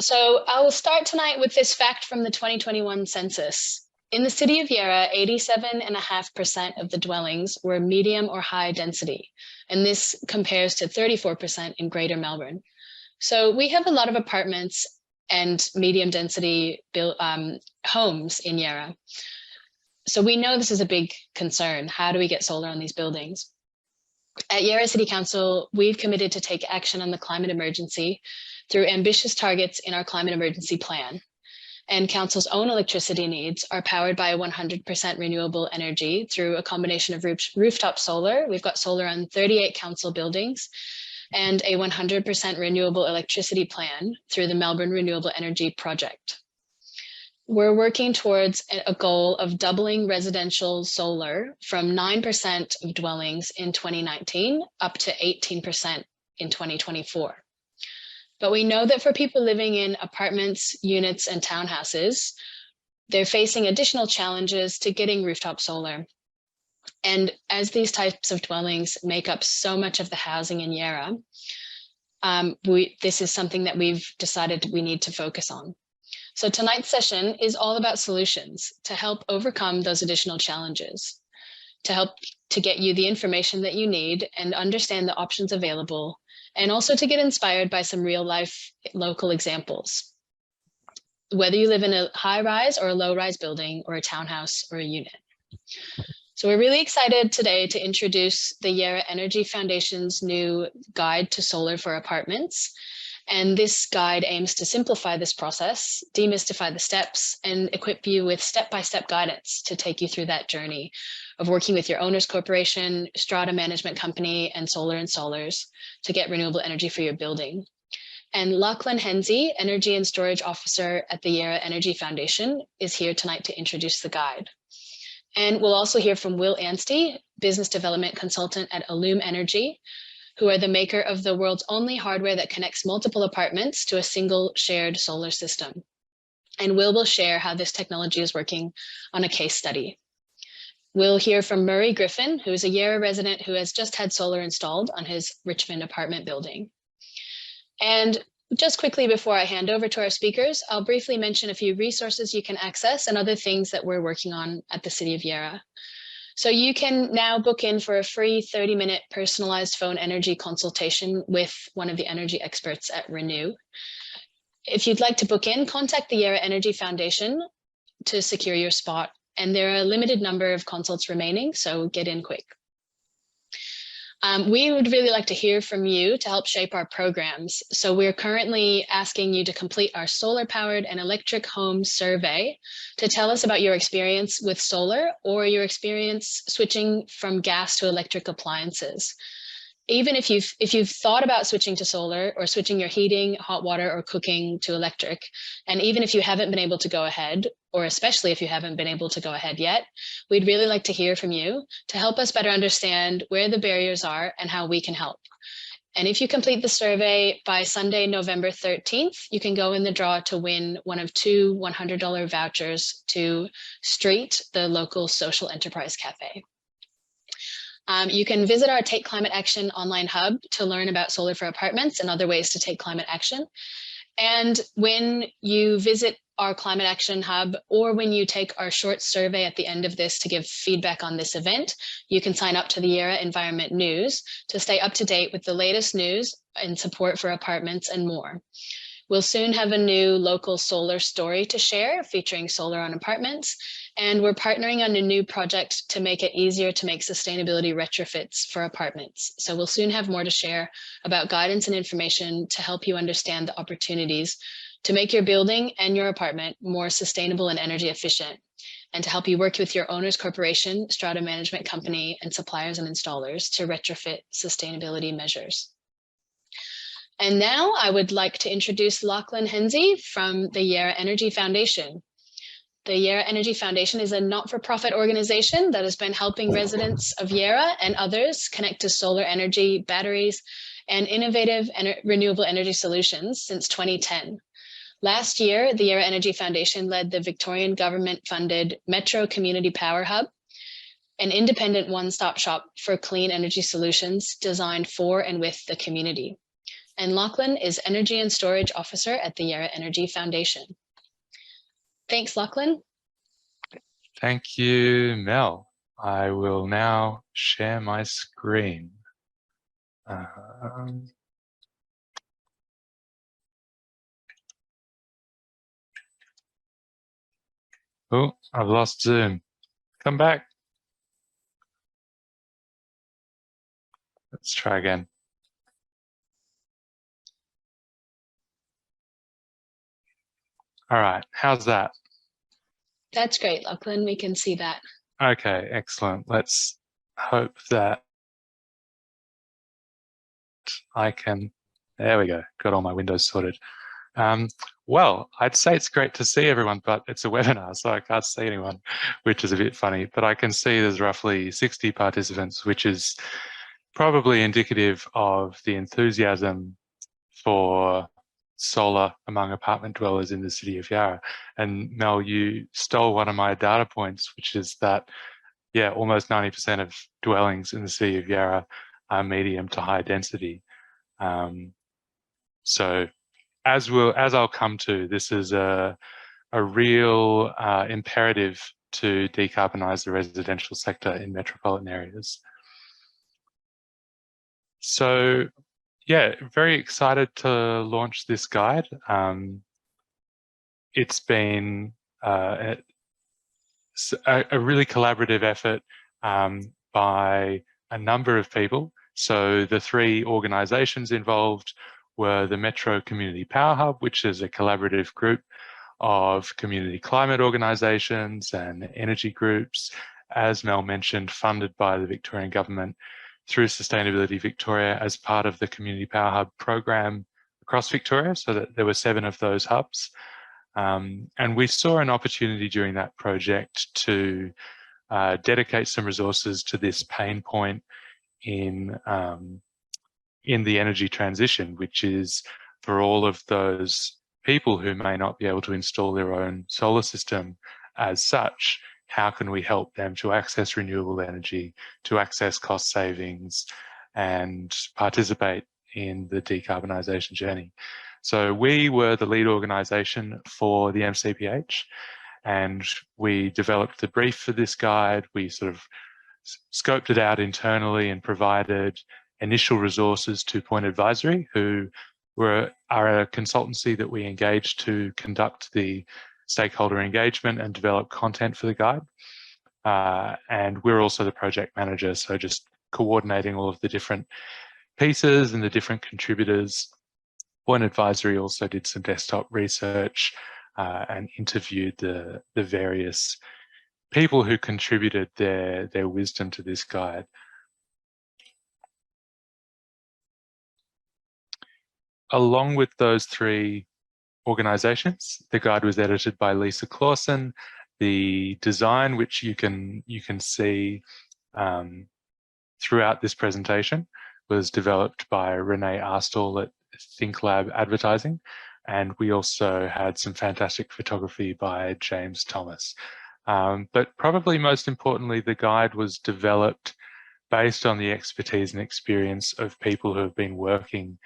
So I will start tonight with this fact from the 2021 census. In the city of Yarra, 87.5% of the dwellings were medium or high density, and this compares to 34% in Greater Melbourne. So we have a lot of apartments and medium density homes in Yarra. So we know this is a big concern. How do we get solar on these buildings? At Yarra City Council, we've committed to take action on the climate emergency through ambitious targets in our climate emergency plan. And Council's own electricity needs are powered by 100% renewable energy through a combination of rooftop solar. We've got solar on 38 council buildings and a 100% renewable electricity plan through the Melbourne Renewable Energy Project. We're working towards a goal of doubling residential solar from 9% of dwellings in 2019 up to 18% in 2024. But we know that for people living in apartments, units, and townhouses, they're facing additional challenges to getting rooftop solar. And as these types of dwellings make up so much of the housing in Yarra, this is something that we've decided we need to focus on. So tonight's session is all about solutions to help overcome those additional challenges, to help to get you the information that you need and understand the options available, and also to get inspired by some real life local examples, whether you live in a high rise or a low rise building or a townhouse or a unit. So we're really excited today to introduce the Yarra Energy Foundation's new guide to solar for apartments. And this guide aims to simplify this process, demystify the steps, and equip you with step-by-step guidance to take you through that journey of working with your owner's corporation, strata management company, and solar installers to get renewable energy for your building. And Lachlan Hensey, Energy and Storage Officer at the Yarra Energy Foundation, is here tonight to introduce the guide. And we'll also hear from Will Anstey, Business Development Consultant at Allume Energy, who are the maker of the world's only hardware that connects multiple apartments to a single shared solar system. And Will share how this technology is working on a case study. We'll hear from Murray Griffin, who is a Yarra resident who has just had solar installed on his Richmond apartment building. And just quickly before I hand over to our speakers, I'll briefly mention a few resources you can access and other things that we're working on at the City of Yarra. So you can now book in for a free 30-minute personalized phone energy consultation with one of the energy experts at Renew. If you'd like to book in, contact the Yarra Energy Foundation to secure your spot. And there are a limited number of consults remaining, so get in quick. We would really like to hear from you to help shape our programs. So we're currently asking you to complete our solar powered and electric home survey to tell us about your experience with solar or your experience switching from gas to electric appliances. Even if you've thought about switching to solar or switching your heating, hot water, or cooking to electric, and even if you haven't been able to go ahead, or especially if you haven't been able to go ahead yet, we'd really like to hear from you to help us better understand where the barriers are and how we can help. And if you complete the survey by Sunday, November 13th, you can go in the draw to win one of two $100 vouchers to Street, the local social enterprise cafe. You can visit our Take Climate Action online hub to learn about solar for apartments and other ways to take climate action. And when you visit our Climate Action Hub, or when you take our short survey at the end of this to give feedback on this event, you can sign up to the Yarra Environment News to stay up to date with the latest news and support for apartments and more. We'll soon have a new local solar story to share featuring solar on apartments, and we're partnering on a new project to make it easier to make sustainability retrofits for apartments. So we'll soon have more to share about guidance and information to help you understand the opportunities to make your building and your apartment more sustainable and energy efficient, and to help you work with your owner's corporation, strata management company, and suppliers and installers to retrofit sustainability measures. And now I would like to introduce Lachlan Hensey from the Yarra Energy Foundation. The Yarra Energy Foundation is a not-for-profit organization that has been helping residents of Yarra and others connect to solar energy, batteries, and innovative renewable energy solutions since 2010. Last year, the Yarra Energy Foundation led the Victorian government-funded Metro Community Power Hub, an independent one-stop shop for clean energy solutions designed for and with the community. And Lachlan is Energy and Storage Officer at the Yarra Energy Foundation. Thanks, Lachlan. Thank you, Mel. I will now share my screen. Oh, I've lost Zoom. Come back. Let's try again. All right, how's that? That's great, Lachlan. We can see that. Okay, excellent. Let's hope that I can, there we go, got all my windows sorted. Well, I'd say it's great to see everyone, but it's a webinar, so I can't see anyone, which is a bit funny. But I can see there's roughly 60 participants, which is probably indicative of the enthusiasm for solar among apartment dwellers in the city of Yarra. And Mel, you stole one of my data points, which is that, yeah, almost 90% of dwellings in the city of Yarra are medium to high density. So as I'll come to, this is a real imperative to decarbonise the residential sector in metropolitan areas. So yeah, very excited to launch this guide. It's been a really collaborative effort by a number of people. So the three organisations involved were the Metro Community Power Hub, which is a collaborative group of community climate organisations and energy groups, as Mel mentioned, funded by the Victorian Government through Sustainability Victoria as part of the Community Power Hub program across Victoria, so that there were 7 of those hubs. And we saw an opportunity during that project to dedicate some resources to this pain point in the energy transition, which is for all of those people who may not be able to install their own solar system as such. How can we help them to access renewable energy, to access cost savings, and participate in the decarbonisation journey? So we were the lead organisation for the MCPH, and we developed the brief for this guide. We sort of scoped it out internally and provided initial resources to Point Advisory, who are a consultancy that we engaged to conduct the stakeholder engagement and develop content for the guide. And we're also the project manager, so just coordinating all of the different pieces and the different contributors. Point Advisory also did some desktop research and interviewed the various people who contributed their wisdom to this guide. Along with those 3 organisations, the guide was edited by Lisa Clausen. The design, which you can see throughout this presentation, was developed by Renee Arstall at ThinkLab Advertising, and we also had some fantastic photography by James Thomas. But probably most importantly, the guide was developed based on the expertise and experience of people who have been working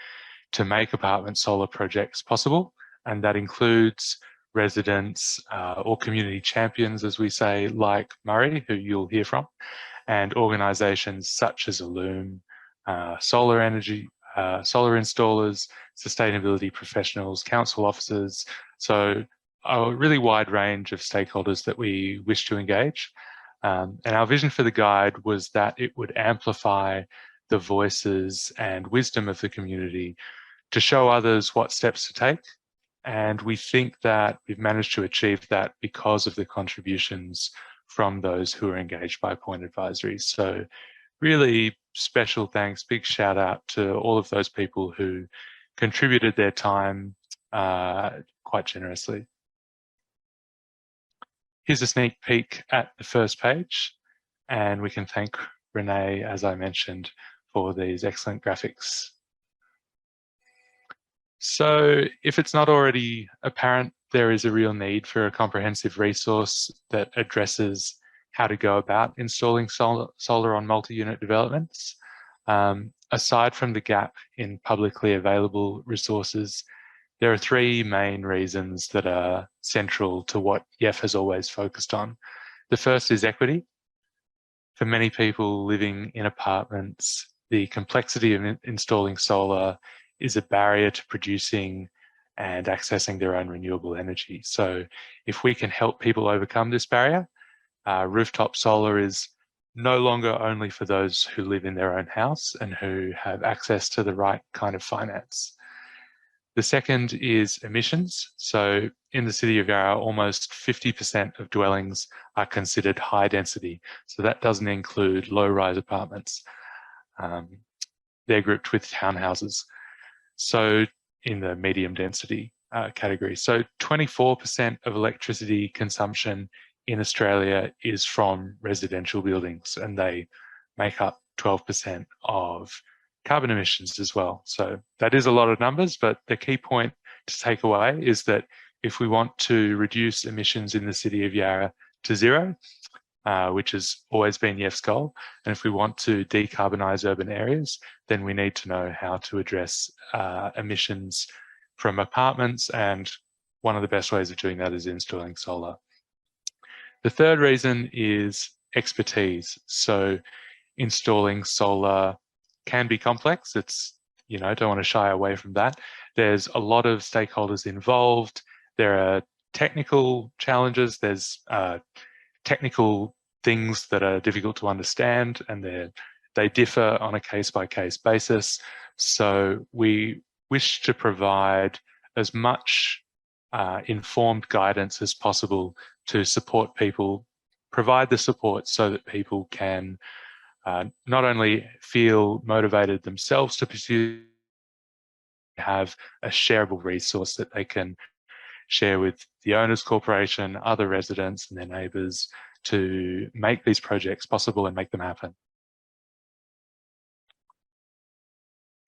to make apartment solar projects possible, and that includes residents or community champions, as we say, like Murray, who you'll hear from, and organisations such as Allume, solar energy, solar installers, sustainability professionals, council officers. So a really wide range of stakeholders that we wish to engage. And our vision for the guide was that it would amplify the voices and wisdom of the community to show others what steps to take. And we think that we've managed to achieve that because of the contributions from those who are engaged by Point Advisory. So really special thanks, big shout out to all of those people who contributed their time quite generously. Here's a sneak peek at the first page, and we can thank Renee, as I mentioned, for these excellent graphics. So if it's not already apparent, there is a real need for a comprehensive resource that addresses how to go about installing solar on multi-unit developments. Aside from the gap in publicly available resources, there are three main reasons that are central to what YEF has always focused on. The first is equity. For many people living in apartments, the complexity of installing solar is a barrier to producing and accessing their own renewable energy. So if we can help people overcome this barrier, rooftop solar is no longer only for those who live in their own house and who have access to the right kind of finance. The second is emissions. So in the city of Yarra, almost 50% of dwellings are considered high density. So that doesn't include low-rise apartments. They're grouped with townhouses. So in the medium density category. So 24% of electricity consumption in Australia is from residential buildings, and they make up 12% of carbon emissions as well. So that is a lot of numbers, but the key point to take away is that if we want to reduce emissions in the city of Yarra to zero, which has always been YEF's goal, and if we want to decarbonise urban areas, then we need to know how to address emissions from apartments, and one of the best ways of doing that is installing solar. The third reason is expertise. So installing solar can be complex. It's, don't want to shy away from that. There's a lot of stakeholders involved. There are technical challenges. There's technical things that are difficult to understand, and they differ on a case-by-case basis. So we wish to provide as much informed guidance as possible to support people, provide the support so that people can not only feel motivated themselves to pursue, have a shareable resource that they can share with the owners corporation, other residents and their neighbours to make these projects possible and make them happen.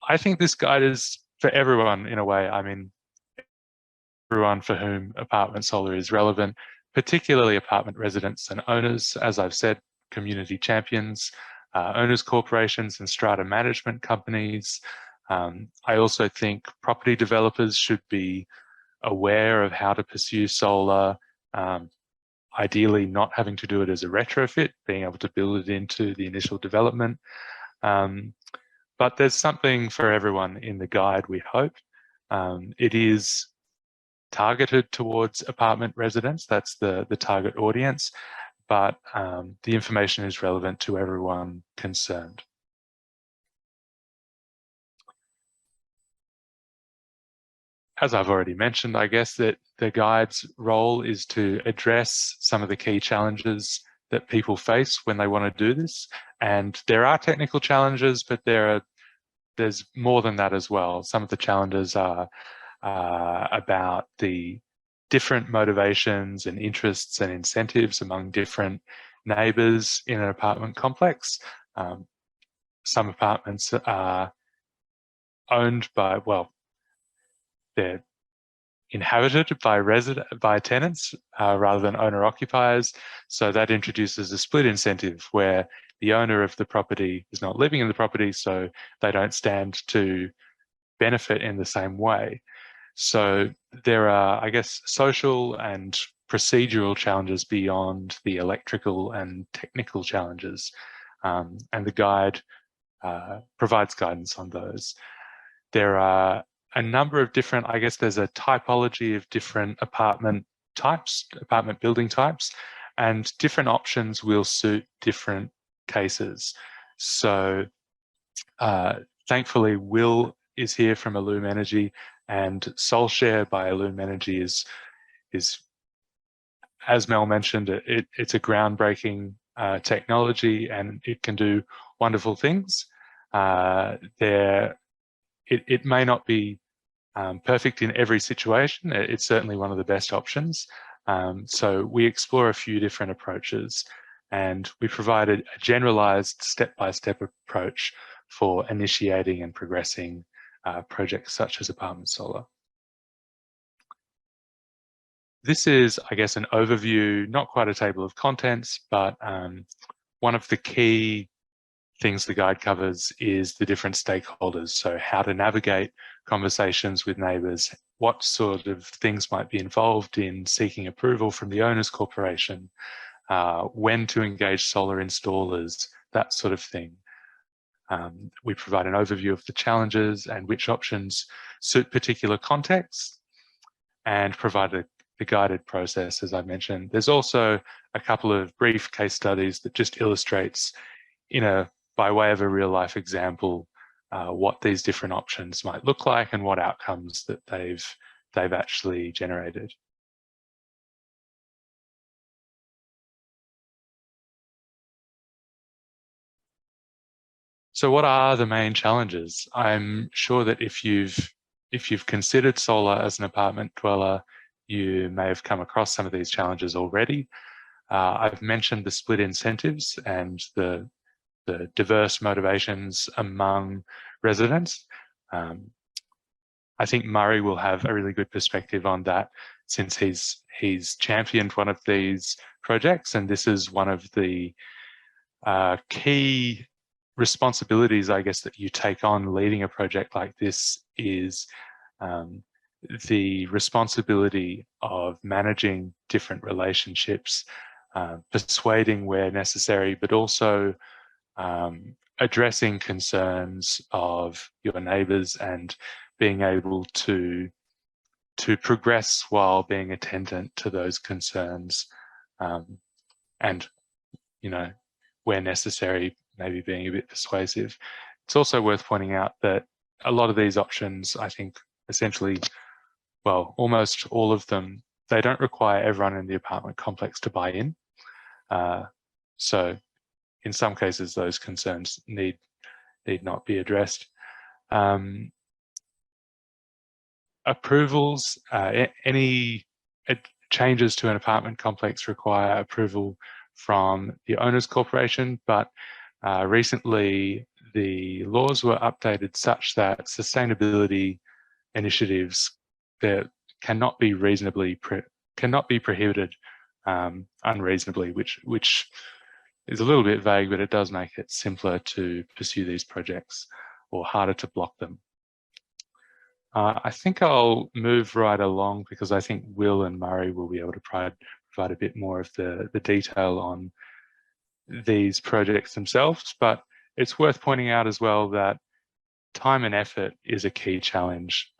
I think this guide is for everyone in a way. I mean, everyone for whom apartment solar is relevant, particularly apartment residents and owners, as I've said, community champions, owners corporations and strata management companies. I also think property developers should be aware of how to pursue solar, ideally not having to do it as a retrofit, being able to build it into the initial development. But there's something for everyone in the guide, we hope. It is targeted towards apartment residents, that's the target audience, but the information is relevant to everyone concerned. As I've already mentioned, I guess that the guide's role is to address some of the key challenges that people face when they want to do this. And there are technical challenges, but there's more than that as well. Some of the challenges are about the different motivations and interests and incentives among different neighbours in an apartment complex. Some apartments are owned by, well, they're inhabited by tenants rather than owner-occupiers. So that introduces a split incentive where the owner of the property is not living in the property, so they don't stand to benefit in the same way. So there are, I guess, social and procedural challenges beyond the electrical and technical challenges. And the guide provides guidance on those. There are a number of different, I guess there's a typology of different apartment types, apartment building types, and different options will suit different cases. So thankfully, Will is here from Allume Energy, and SoulShare by Allume Energy is as Mel mentioned, it's a groundbreaking technology, and it can do wonderful things. It may not be perfect in every situation. It's certainly one of the best options. So we explore a few different approaches, and we provided a generalized step-by-step approach for initiating and progressing projects such as apartment solar. This is, I guess, an overview, not quite a table of contents, but one of the key things the guide covers is the different stakeholders. So how to navigate conversations with neighbours, what sort of things might be involved in seeking approval from the owners corporation, when to engage solar installers, that sort of thing. We provide an overview of the challenges and which options suit particular contexts, and provide the guided process, as I mentioned. There's also a couple of brief case studies that just illustrates by way of a real life example, what these different options might look like and what outcomes that they've actually generated. So what are the main challenges? I'm sure that if you've considered solar as an apartment dweller, you may have come across some of these challenges already. I've mentioned the split incentives and the diverse motivations among residents. I think Murray will have a really good perspective on that, since he's championed one of these projects, and this is one of the key responsibilities, I guess, that you take on leading a project like this is the responsibility of managing different relationships, persuading where necessary, but also addressing concerns of your neighbours and being able to progress while being attendant to those concerns, and where necessary, maybe being a bit persuasive. It's also worth pointing out that a lot of these options, I think, essentially, well, almost all of them, they don't require everyone in the apartment complex to buy in. So in some cases, those concerns need not be addressed. Approvals, any changes to an apartment complex require approval from the owners corporation, but recently the laws were updated such that sustainability initiatives that cannot be prohibited unreasonably, which is a little bit vague, but it does make it simpler to pursue these projects, or harder to block them. I think I'll move right along, because I think Will and Murray will be able to provide a bit more of the detail on these projects themselves. But it's worth pointing out as well that time and effort is a key challenge.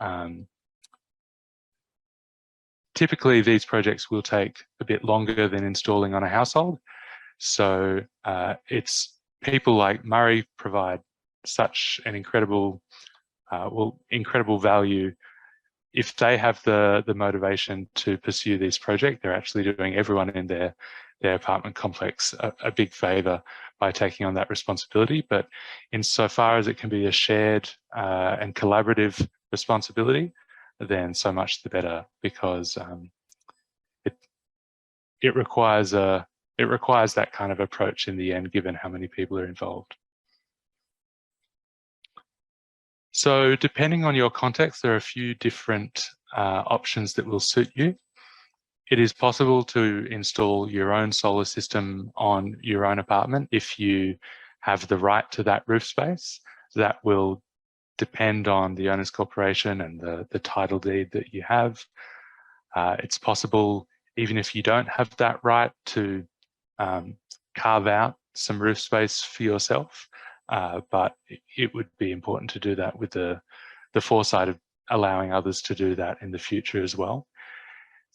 Typically, these projects will take a bit longer than installing on a household. So it's people like Murray provide such an incredible value. If they have the motivation to pursue this project, they're actually doing everyone in their apartment complex a big favour by taking on that responsibility. But insofar as it can be a shared and collaborative responsibility, then so much the better, because it requires that kind of approach in the end, given how many people are involved. So depending on your context, there are a few different options that will suit you. It is possible to install your own solar system on your own apartment if you have the right to that roof space. That will depend on the owners corporation and the title deed that you have. It's possible, even if you don't have that right, to carve out some roof space for yourself. But it would be important to do that with the foresight of allowing others to do that in the future as well.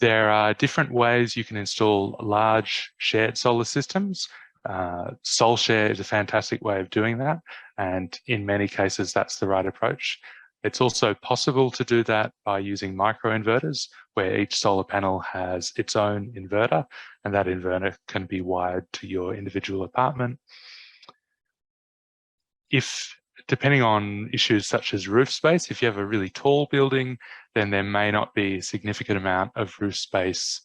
There are different ways you can install large shared solar systems. SolShare is a fantastic way of doing that, and in many cases that's the right approach. It's also possible to do that by using microinverters, where each solar panel has its own inverter, and that inverter can be wired to your individual apartment. Depending on issues such as roof space, if you have a really tall building, then there may not be a significant amount of roof space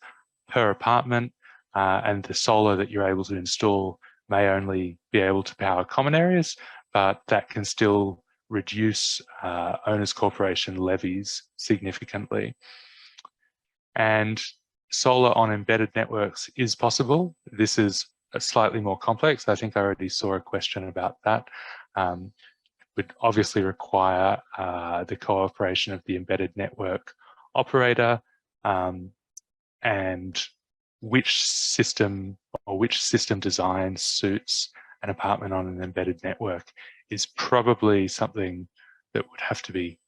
per apartment, and the solar that you're able to install may only be able to power common areas, but that can still reduce owners corporation levies significantly. And solar on embedded networks is possible. This is slightly more complex. I think I already saw a question about that. Would obviously require the cooperation of the embedded network operator, and which system design suits an apartment on an embedded network is probably something that would have to be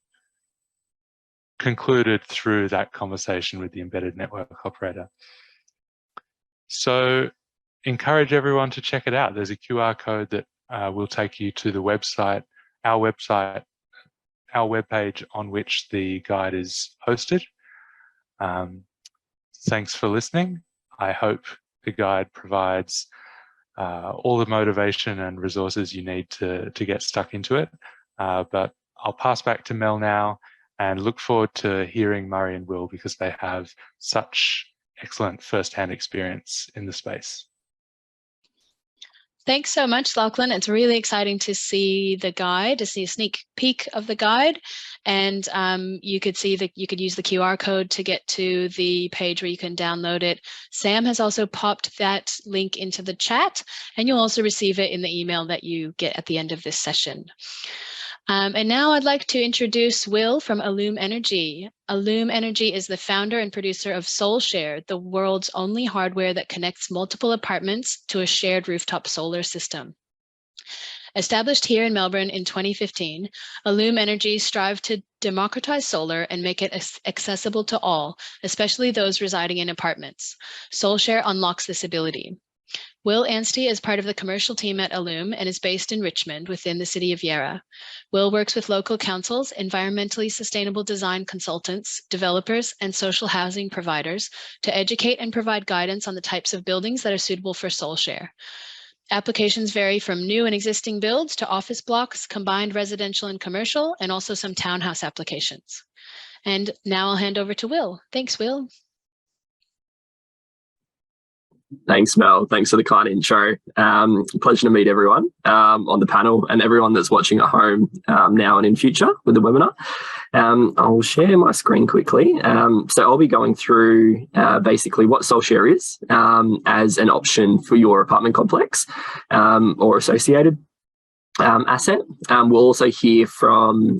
concluded through that conversation with the embedded network operator. So encourage everyone to check it out. There's a QR code that will take you to the website, our webpage on which the guide is hosted. Thanks for listening. I hope the guide provides all the motivation and resources you need to get stuck into it. But I'll pass back to Mel now and look forward to hearing Murray and Will, because they have such excellent first-hand experience in the space. Thanks so much, Lachlan. It's really exciting to see the guide, to see a sneak peek of the guide. And you could see that you could use the QR code to get to the page where you can download it. Sam has also popped that link into the chat, and you'll also receive it in the email that you get at the end of this session. And now I'd like to introduce Will from Allume Energy. Allume Energy is the founder and producer of SoulShare, the world's only hardware that connects multiple apartments to a shared rooftop solar system. Established here in Melbourne in 2015, Allume Energy strive to democratize solar and make it accessible to all, especially those residing in apartments. SoulShare unlocks this ability. Will Anstey is part of the commercial team at Allume and is based in Richmond within the city of Yarra. Will works with local councils, environmentally sustainable design consultants, developers, and social housing providers to educate and provide guidance on the types of buildings that are suitable for SoulShare. Applications vary from new and existing builds to office blocks, combined residential and commercial, and also some townhouse applications. And now I'll hand over to Will. Thanks, Will. Thanks, Mel. Thanks for the kind intro. Pleasure to meet everyone on the panel and everyone that's watching at home now and in future with the webinar. I'll share my screen quickly. So I'll be going through basically what SoulShare is as an option for your apartment complex or associated asset. We'll also hear from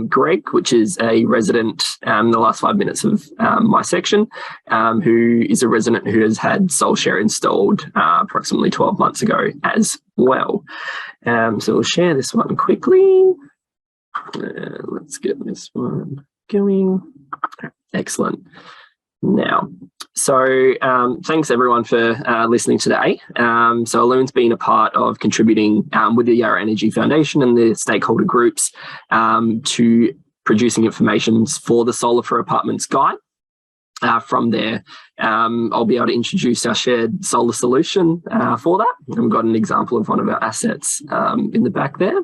Greg, which is a resident in the last 5 minutes of my section, who is a resident who has had SoulShare installed approximately 12 months ago as well. So we'll share this one quickly. Let's get this one going. Excellent. Now, so thanks everyone for listening today. So Allume's been a part of contributing with the Yarra Energy Foundation and the stakeholder groups to producing information for the Solar for Apartments guide. From there, I'll be able to introduce our shared solar solution for that. And we've got an example of one of our assets in the back there.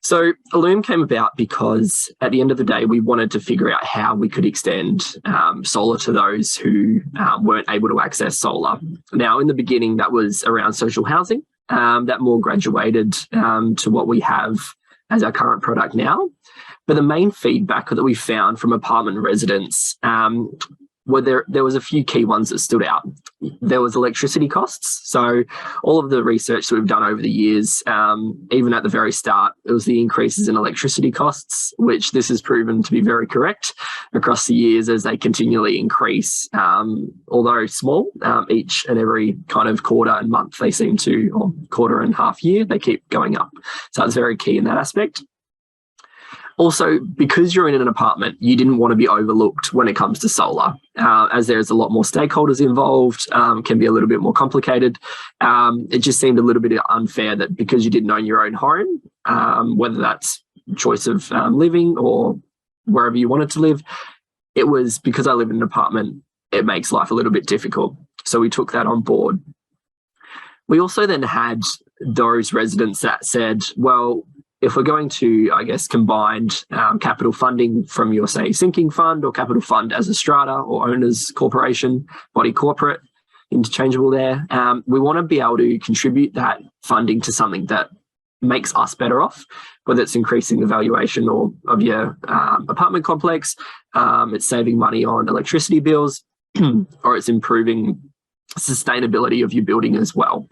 So Allume came about because at the end of the day, we wanted to figure out how we could extend solar to those who weren't able to access solar. Now, in the beginning, that was around social housing, that more graduated to what we have as our current product now. But the main feedback that we found from apartment residents were there was a few key ones that stood out. There was electricity costs. So all of the research that we've done over the years, even at the very start, it was the increases in electricity costs, which this has proven to be very correct across the years as they continually increase, although small, each and every kind of quarter and month they seem to, or quarter and half year, they keep going up. So it's very key in that aspect. Also, because you're in an apartment, you didn't want to be overlooked when it comes to solar, as there's a lot more stakeholders involved, can be a little bit more complicated. It just seemed a little bit unfair that because you didn't own your own home, whether that's choice of living or wherever you wanted to live, it was because I live in an apartment, it makes life a little bit difficult. So we took that on board. We also then had those residents that said, well, if we're going to, I guess, combined capital funding from your, say, sinking fund or capital fund as a strata or owners corporation, body corporate, interchangeable there, we want to be able to contribute that funding to something that makes us better off, whether it's increasing the valuation of your apartment complex, it's saving money on electricity bills, or it's improving sustainability of your building as well.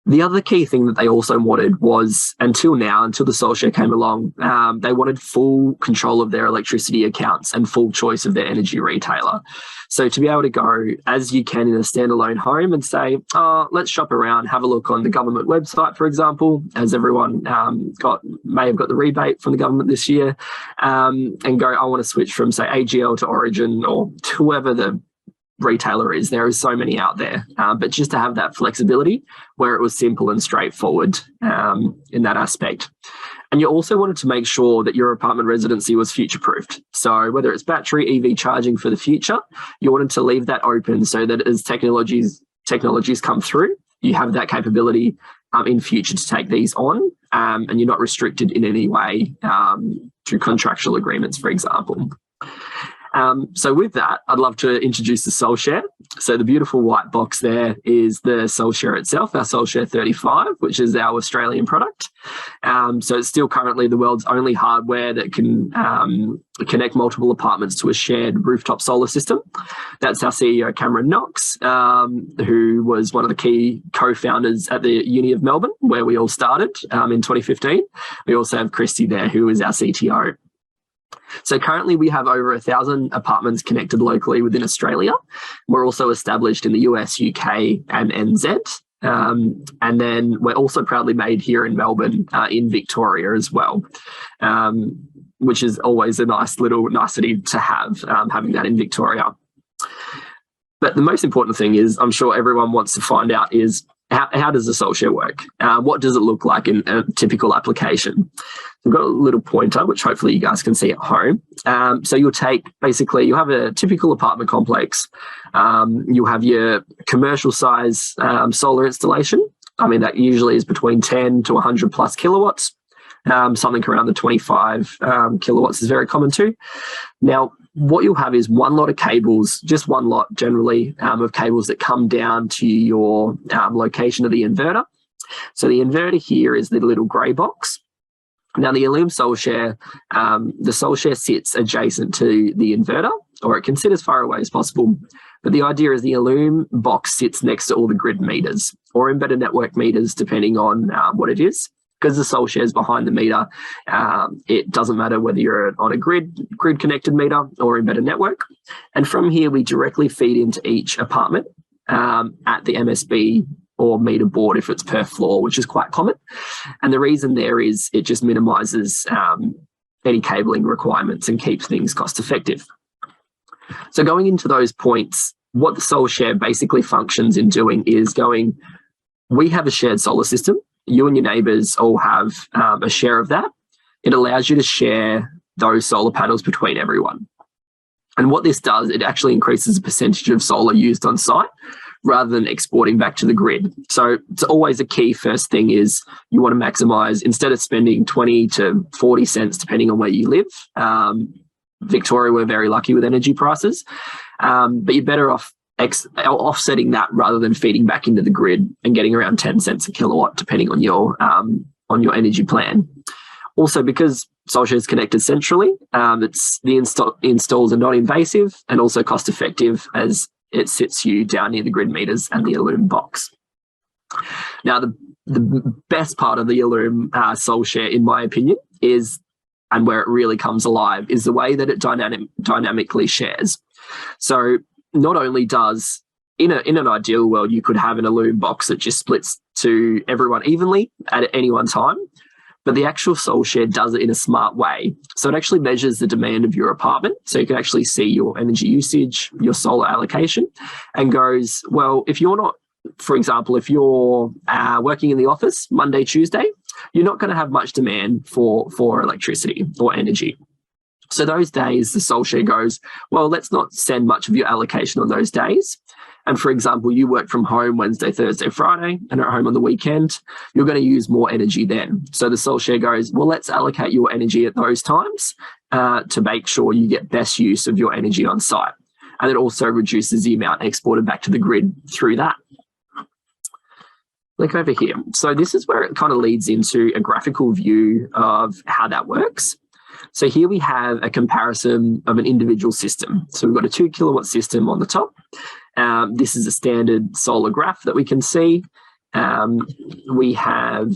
The other key thing that they also wanted was, until the Soul Share came along, they wanted full control of their electricity accounts and full choice of their energy retailer. So to be able to go as you can in a standalone home and say, oh, let's shop around, have a look on the government website, for example, as everyone may have got the rebate from the government this year, and go, I want to switch from, say, AGL to Origin or to whoever the retailer is. There is so many out there, but just to have that flexibility where it was simple and straightforward in that aspect. And you also wanted to make sure that your apartment residency was future-proofed. So whether it's battery, EV charging for the future, you wanted to leave that open so that as technologies come through, you have that capability in future to take these on, and you're not restricted in any way through contractual agreements, for example. So with that, I'd love to introduce the Soul Share. So the beautiful white box there is the Soul Share itself, our Soul Share 35, which is our Australian product. So it's still currently the world's only hardware that can connect multiple apartments to a shared rooftop solar system. That's our CEO, Cameron Knox, who was one of the key co-founders at the Uni of Melbourne, where we all started in 2015. We also have Christy there, who is our CTO. So currently we have over 1,000 apartments connected locally within Australia. We're also established in the US, UK and NZ. And then we're also proudly made here in Melbourne, in Victoria as well, which is always a nice little nicety to have, having that in Victoria. But the most important thing is, I'm sure everyone wants to find out, is how does the Soul Share work? What does it look like in a typical application? We've got a little pointer, which hopefully you guys can see at home. So you'll have a typical apartment complex. You'll have your commercial size solar installation. I mean, that usually is between 10 to 100 plus kilowatts. Something around the 25 kilowatts is very common too. Now, what you'll have is one lot of cables, just one lot generally, of cables that come down to your location of the inverter. So the inverter here is the little grey box. Now, the Allume Soul Share, the Soul Share sits adjacent to the inverter, or it can sit as far away as possible. But the idea is the Allume box sits next to all the grid meters or embedded network meters, depending on what it is. Because the Soul Share is behind the meter, it doesn't matter whether you're on a grid-connected meter or embedded network. And from here, we directly feed into each apartment at the MSB or meter board if it's per floor, which is quite common. And the reason there is it just minimises any cabling requirements and keeps things cost-effective. So going into those points, what the Soul Share basically functions in doing is going, we have a shared solar system. You and your neighbours all have a share of that. It allows you to share those solar panels between everyone. And what this does, it actually increases the percentage of solar used on site rather than exporting back to the grid. So it's always a key first thing is you want to maximise, instead of spending 20 to 40 cents, depending on where you live. Victoria, we're very lucky with energy prices, but you're better off offsetting that rather than feeding back into the grid and getting around 10 cents a kilowatt, depending on your energy plan. Also, because Soul Share is connected centrally, the installs are not invasive and also cost effective, as it sits you down near the grid meters and the Allume box. Now, the best part of the Allume Soul Share, in my opinion, is, and where it really comes alive, is the way that it dynamically shares. So not only does, in an ideal world, you could have an Allume box that just splits to everyone evenly at any one time, but the actual Soul Share does it in a smart way. So it actually measures the demand of your apartment, so you can actually see your energy usage, your solar allocation, and goes, well, if you're not, for example, if you're working in the office Monday, Tuesday, you're not going to have much demand for electricity or energy. So those days, the Soul Share goes, well, let's not send much of your allocation on those days. And for example, you work from home Wednesday, Thursday, Friday, and are at home on the weekend, you're going to use more energy then. So the Soul Share goes, well, let's allocate your energy at those times to make sure you get best use of your energy on site. And it also reduces the amount exported back to the grid through that. Look over here. So this is where it kind of leads into a graphical view of how that works. So here we have a comparison of an individual system. So we've got a 2 kilowatt system on the top, This is a standard solar graph that we can see. We'll have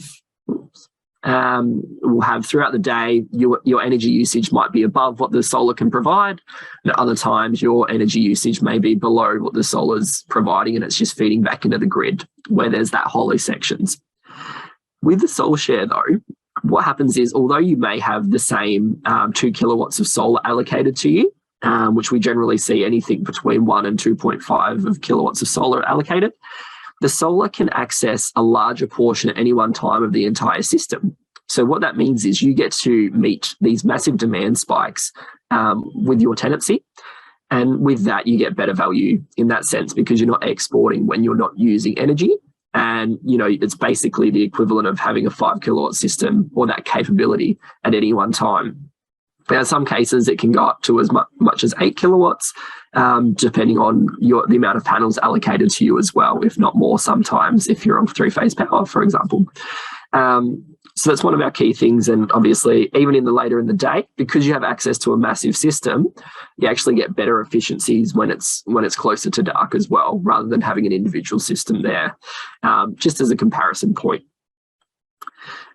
throughout the day, your energy usage might be above what the solar can provide. And at other times, your energy usage may be below what the solar's providing, and it's just feeding back into the grid where there's that hollow sections. With the solar share, though, what happens is, although you may have the same 2 kilowatts of solar allocated to you, which we generally see anything between 1 and 2.5 of kilowatts of solar allocated, the solar can access a larger portion at any one time of the entire system. So what that means is you get to meet these massive demand spikes with your tenancy. And with that, you get better value in that sense, because you're not exporting when you're not using energy. And, you know, it's basically the equivalent of having a 5 kilowatt system or that capability at any one time. Now, in some cases, it can go up to as much as 8 kilowatts, depending on the amount of panels allocated to you as well, if not more sometimes, if you're on 3-phase power, for example. So that's one of our key things. And obviously, even later in the day, because you have access to a massive system, you actually get better efficiencies when it's closer to dark as well, rather than having an individual system there, just as a comparison point.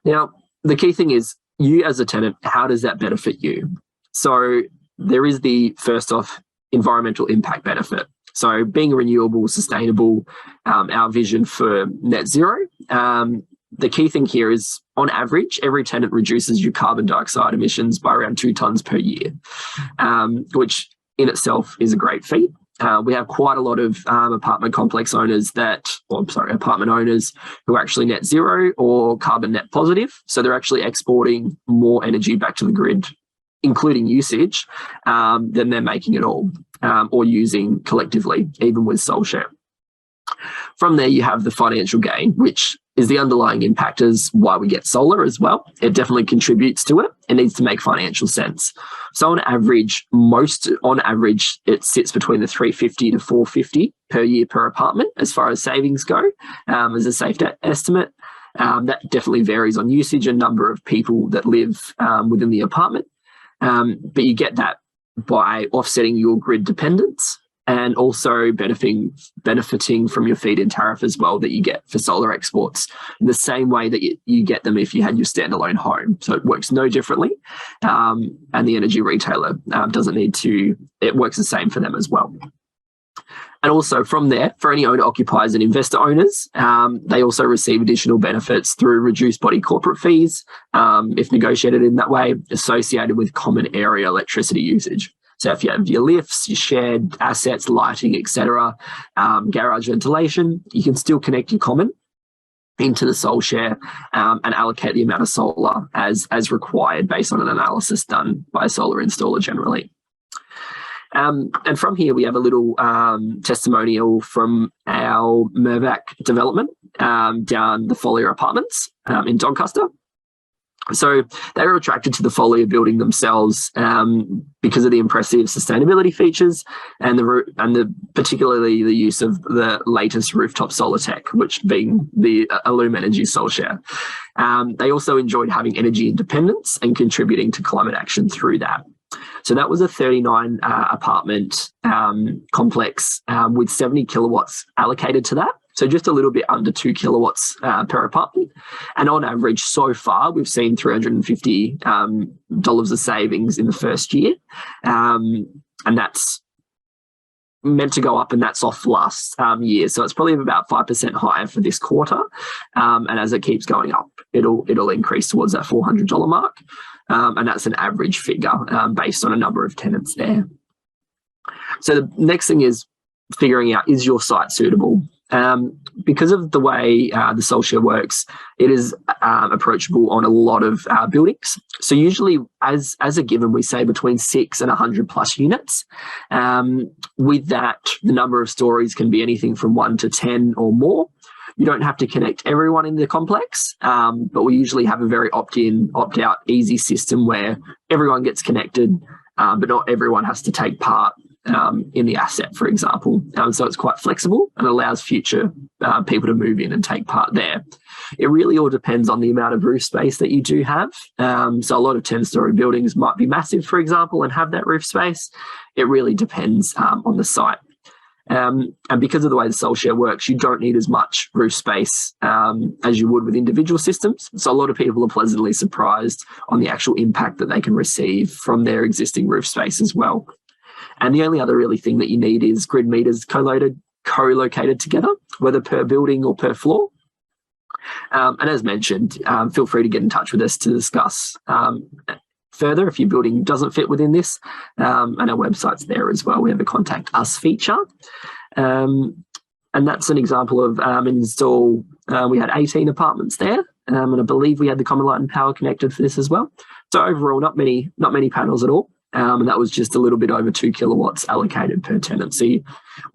Now, the key thing is, you as a tenant, how does that benefit you? So there is the first off environmental impact benefit. So being renewable, sustainable, our vision for net zero. The key thing here is, on average, every tenant reduces your carbon dioxide emissions by around 2 tonnes per year, which in itself is a great feat. We have quite a lot of apartment owners who are actually net zero or carbon net positive. So they're actually exporting more energy back to the grid, including usage, than they're making it all, or using collectively, even with Soul Share. From there, you have the financial gain, which is the underlying impact as why we get solar as well. It definitely contributes to it. It needs to make financial sense. So on average, it sits between the $350 to $450 per year per apartment as far as savings go, as a safe estimate. That definitely varies on usage and number of people that live within the apartment. But you get that by offsetting your grid dependence, and also benefiting from your feed-in tariff as well that you get for solar exports, in the same way that you get them if you had your standalone home. So it works no differently, and the energy retailer doesn't need to, it works the same for them as well. And also from there, for any owner-occupiers and investor owners, they also receive additional benefits through reduced body corporate fees, if negotiated in that way, associated with common area electricity usage. So if you have your lifts, your shared assets, lighting, etc., garage ventilation, you can still connect your common into the Soul Share and allocate the amount of solar as required based on an analysis done by a solar installer generally. And from here, we have a little testimonial from our Mirvac development down the Folier Apartments in Doncaster. So they were attracted to the Folier building themselves because of the impressive sustainability features and particularly the use of the latest rooftop solar tech, which being the Allume Energy Soul Share. They also enjoyed having energy independence and contributing to climate action through that. So that was a 39 apartment complex with 70 kilowatts allocated to that. So just a little bit under 2 kilowatts per apartment. And on average, so far, we've seen $350 of savings in the first year. And that's meant to go up, and that's off last year. So it's probably about 5% higher for this quarter. And as it keeps going up, it'll increase towards that $400 mark. And that's an average figure based on a number of tenants there. So the next thing is figuring out, is your site suitable? Because of the way the Soul Share works, it is approachable on a lot of buildings. So usually, as a given, we say between 6 and 100 plus units. With that, the number of stories can be anything from 1 to 10 or more. You don't have to connect everyone in the complex, but we usually have a very opt-in, opt-out, easy system where everyone gets connected, but not everyone has to take part in the asset, for example. So it's quite flexible and allows future people to move in and take part there. It really all depends on the amount of roof space that you do have. So a lot of 10-story buildings might be massive, for example, and have that roof space. It really depends on the site. And because of the way the Soul Share works, you don't need as much roof space as you would with individual systems. So a lot of people are pleasantly surprised on the actual impact that they can receive from their existing roof space as well. And the only other really thing that you need is grid meters co-located together, whether per building or per floor. And as mentioned, feel free to get in touch with us to discuss further if your building doesn't fit within this. And our website's there as well. We have a Contact Us feature. And that's an example of an install. We had 18 apartments there, and I believe we had the common light and power connected for this as well. So overall, not many panels at all. And that was just a little bit over 2 kilowatts allocated per tenancy,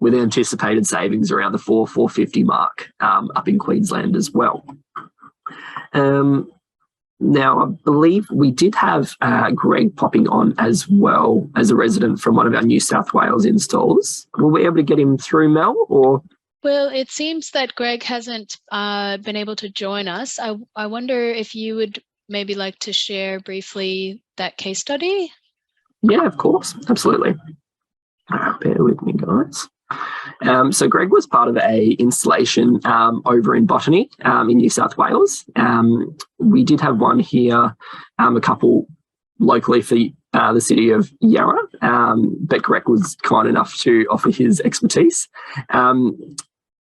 with anticipated savings around the 450 mark up in Queensland as well. Now, I believe we did have Greg popping on as well as a resident from one of our New South Wales installs. Will we be able to get him through, Mel? Or Well, it seems that Greg hasn't been able to join us. I wonder if you would maybe like to share briefly that case study? Yeah, of course. Absolutely. Bear with me, guys. So Greg was part of a installation over in Botany in New South Wales. We did have one here, a couple locally for the city of Yarra, but Greg was kind enough to offer his expertise.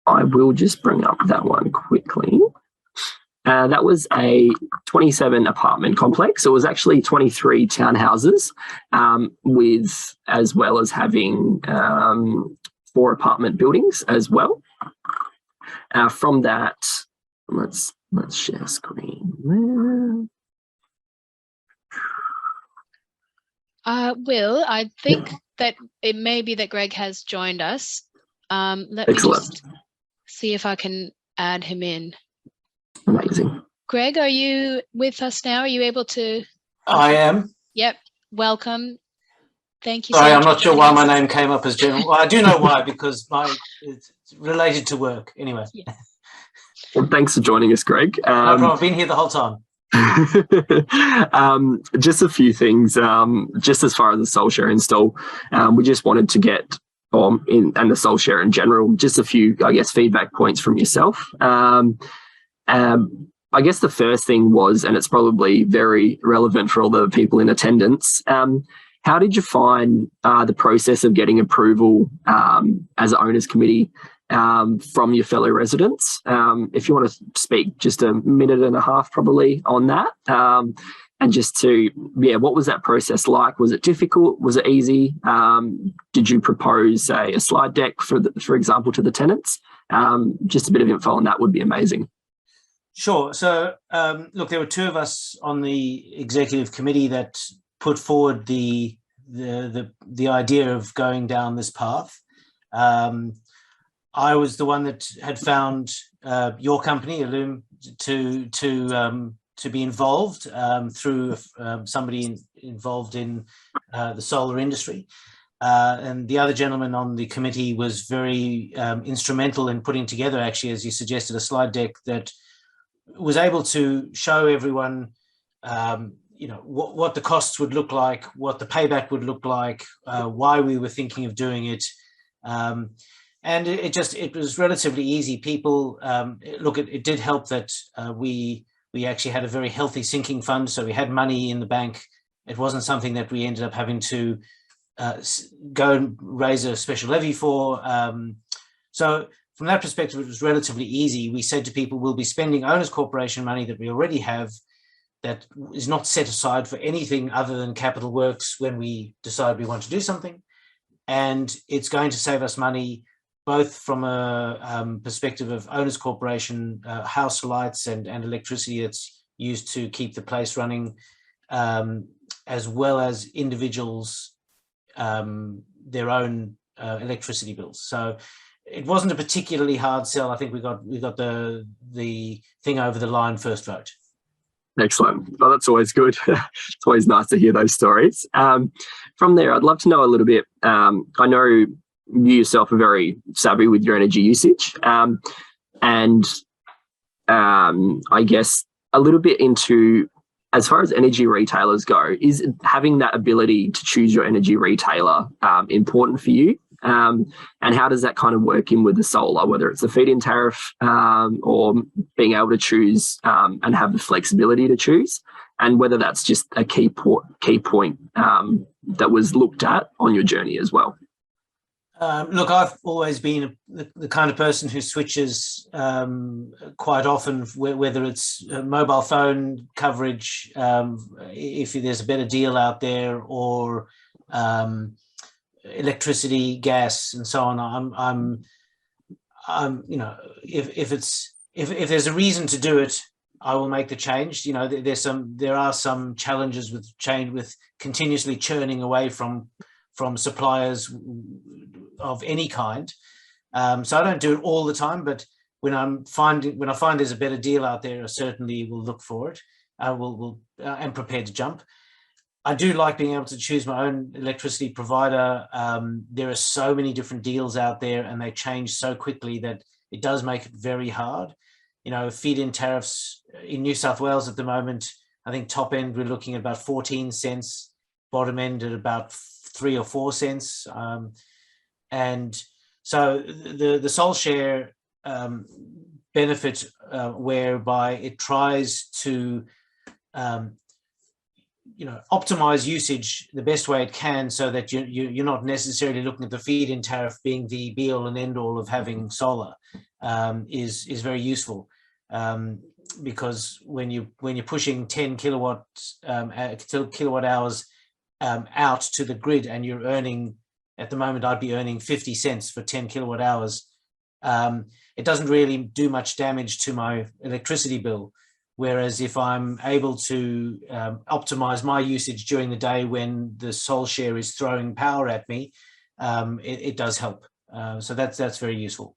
I will just bring up that one quickly. That was a 27 apartment complex. So it was actually 23 townhouses, with as well as having 4 apartment buildings as well. From that, let's share screen there. Will, I think that it may be that Greg has joined us. Let Excellent. me just see if I can add him in. Amazing. Greg, are you with us now? Are you able to? I am. Yep. Welcome. Thank you. Sorry, so I'm much not for sure joining why us. my name came up as general. Well, I do know why, because it's related to work. Anyway. Yeah. Well, thanks for joining us, Greg. No problem. I've been here the whole time. Just a few things. Just as far as the Soul Share install, we just wanted to get and the Soul Share in general, just a few, I guess, feedback points from yourself. I guess the first thing was, and it's probably very relevant for all the people in attendance, how did you find the process of getting approval as an owners committee from your fellow residents? If you want to speak just a minute and a half probably on that, and just to, what was that process like? Was it difficult? Was it easy? Did you propose a slide deck, for example, to the tenants? Just a bit of info on that would be amazing. Sure. So, look, there were 2 of us on the executive committee that put forward the idea of going down this path. I was the one that had found your company, Allume, to be involved through somebody involved in the solar industry. And the other gentleman on the committee was very instrumental in putting together, actually, as you suggested, a slide deck that was able to show everyone, what the costs would look like, what the payback would look like, why we were thinking of doing it. And it was relatively easy. People, it did help that we actually had a very healthy sinking fund. So we had money in the bank. It wasn't something that we ended up having to go and raise a special levy for. So from that perspective, it was relatively easy. We said to people, we'll be spending owners corporation money that we already have that is not set aside for anything other than capital works when we decide we want to do something. And it's going to save us money, both from a perspective of owners corporation, house lights and electricity that's used to keep the place running, as well as individuals, their own electricity bills. So it wasn't a particularly hard sell. I think we got the thing over the line first vote. Excellent. Well, that's always good. It's always nice to hear those stories. From there, I'd love to know a little bit. I know you yourself are very savvy with your energy usage, and I guess a little bit into, as far as energy retailers go, is having that ability to choose your energy retailer important for you? And how does that kind of work in with the solar, whether it's a feed-in tariff or being able to choose and have the flexibility to choose, and whether that's just a key point that was looked at on your journey as well? Look, I've always been the kind of person who switches quite often, whether it's mobile phone coverage, if there's a better deal out there, or electricity, gas, and so on. I'm you know, if there's a reason to do it, I will make the change. You know, there are some challenges with continuously churning away from suppliers of any kind. So I don't do it all the time, but when I find there's a better deal out there, I certainly will look for it. I'm prepared to jump. I do like being able to choose my own electricity provider. There are so many different deals out there, and they change so quickly that it does make it very hard. You know, feed-in tariffs in New South Wales at the moment, I think top end we're looking at about 14 cents, bottom end at about 3 or 4 cents. And so the Sol Share benefit, whereby it tries to optimize usage the best way it can, so that you're not necessarily looking at the feed-in tariff being the be-all and end-all of having solar, is very useful. Because when you're pushing 10 kilowatt hours out to the grid, and you're earning, at the moment I'd be earning 50 cents for 10 kilowatt hours, it doesn't really do much damage to my electricity bill. Whereas if I'm able to optimize my usage during the day when the Sol Share is throwing power at me, it does help. So that's very useful.